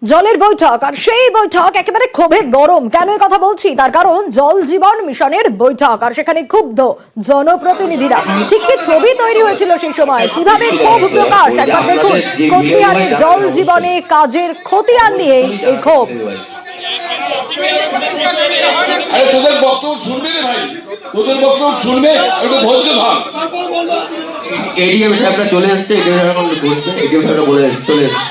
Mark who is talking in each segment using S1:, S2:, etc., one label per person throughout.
S1: জলের বৈঠক, আর সেই বৈঠক একেবারে ক্ষোভে গরম। কেন এই কথা বলছি? তার কারণ জল জীবন মিশনের বৈঠক, আর সেখানে ক্ষুব্ধ জনপ্রতিনিধিরা। ঠিক কি ছবি তৈরি হয়েছিল সেই সময়, কিভাবে ক্ষোভ প্রকাশ একবার দেখুন। কোচবিহারে জল জীবনে কাজের খতিয়ান নিয়ে এই ক্ষোভ।
S2: তোদের বক্তব্য শুনবে রে ভাই, তোদের বক্তব্য শুনবে, একটু ধৈর্য ধর।
S3: এডিএম সাহেবরা চলে এসছে, এডিএম সাহেবরা বসবে, এডিএম সাহেবরা বলে এসছে, চলে এসছে।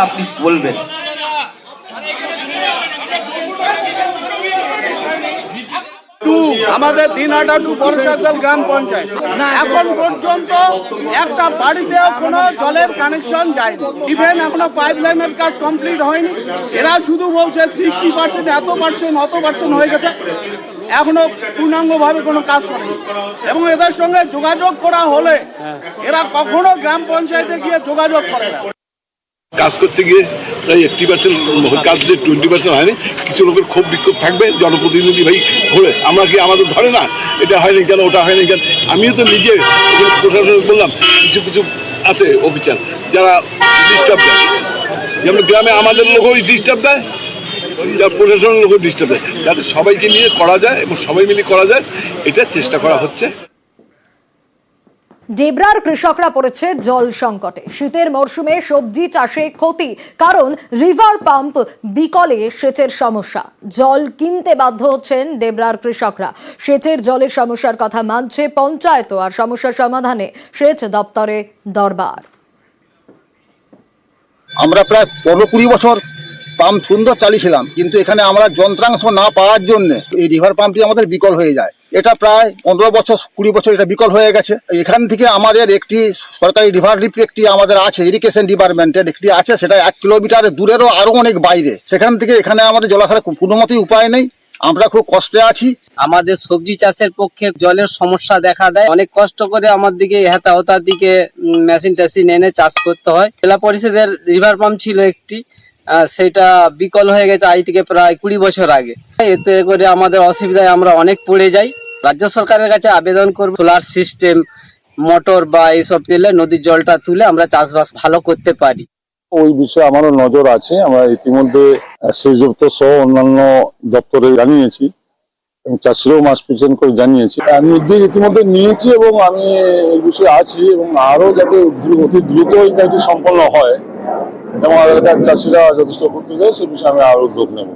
S3: আপনি বলবেন
S4: আমাদের দিনহাটা টু বর্ষাচল গ্রাম পঞ্চায়েত এখন পর্যন্ত একটা বাড়িতেও কোনো জলের কানেকশন যায়নি। ইভেন এখনো পাইপ লাইনের কাজ কমপ্লিট হয়নি। এরা শুধু বলছে 60%, এত পার্সেন্ট, অত পার্সেন্ট হয়ে গেছে, এখনো পূর্ণাঙ্গভাবে কোনো কাজ করেনি। এবং এদের সঙ্গে যোগাযোগ করা হলে এরা কখনো গ্রাম পঞ্চায়েতে গিয়ে যোগাযোগ করে না।
S2: কাজ করতে গিয়ে প্রায় 80% কাজ দিয়ে 20% হয়নি। কিছু লোকের ক্ষোভ বিক্ষোভ থাকবে, জনপ্রতিনিধি ভাই হলে আমরা কি আমাদের ধরে না, এটা হয়নি কেন, ওটা হয়নি কেন। আমিও তো নিজে প্রশাসন বললাম, কিছু কিছু আছে অফিসার যারা ডিস্টার্ব দেয়, যেমন গ্রামে আমাদের লোকও ডিস্টার্ব দেয়, যারা প্রশাসনের লোকও ডিস্টার্ব দেয়, যাতে সবাইকে নিয়ে করা যায় এবং সবাই মিলে করা যায়, এটা চেষ্টা করা হচ্ছে।
S1: ডেবরার কৃষকরা পড়েছে জল সংকটে। শীতের মরশুমে সবজি চাষে ক্ষতি, কারণ রিভার পাম্প বিকলে সেচের সমস্যা। জল কিনতে বাধ্য হচ্ছেন ডেবরার কৃষকরা। সেচের জলের সমস্যার কথা মানছে পঞ্চায়েত, আর সমস্যার সমাধানে সেচ দপ্তরে দরবার।
S5: আমরা প্রায় 15-20 বছর পাম্প সুন্দর চালিয়েছিলাম, কিন্তু এখানে আমরা যন্ত্রাংশ না পাওয়ার জন্য এই রিভার পাম্পটি আমাদের বিকল হয়ে যায়। এটা প্রায় 15 বছর 20 বছর এটা বিকল হয়ে গেছে। এখান থেকে আমাদের একটি সরকারি রিভার লিফ একটি আমাদের আছে, ইরিগেশন ডিপার্টমেন্টের একটি আছে, সেটা 1 কিলোমিটার দূরেরও আরো অনেক বাইরে। সেখান থেকে এখানে আমাদের জলাধার কোনো মতেই উপায় নেই, আমরা খুব কষ্টে আছি।
S6: আমাদের সবজি চাষের পক্ষে জলের সমস্যা দেখা দেয়। অনেক কষ্ট করে আমার দিকে হেতাহতার দিকে মেশিন টেশিন এনে চাষ করতে হয়। জেলা পরিষদের রিভার পাম্প ছিল একটি, সেটা বিকল হয়ে গেছে আজ থেকে প্রায় 20 বছর আগে। এতে করে আমাদের অসুবিধায় আমরা অনেক পড়ে যাই। রাজ্য সরকারের কাছে আবেদন করব, সোলার সিস্টেম, মোটর বা এইসব পেলে নদীর জলটা তুলে আমরা চাষবাস ভালো করতে পারি।
S7: ওই বিষয়ে আমারও নজর আছে। আমরা ইতিমধ্যে সেচ দপ্তর সহ অন্যান্য দপ্তরে জানিয়েছি এবং চাষিরাও মাস প্রেজেন্ট করে জানিয়েছি। আমি উদ্যোগ ইতিমধ্যে নিয়েছি এবং আমি এই বিষয়ে আছি, এবং আরো যাতে অতি দ্রুত এই কাজটি সম্পন্ন হয় এবং এলাকার চাষিরা যথেষ্ট উপকৃত হয় সে বিষয়ে আমি আরো উদ্যোগ নেব।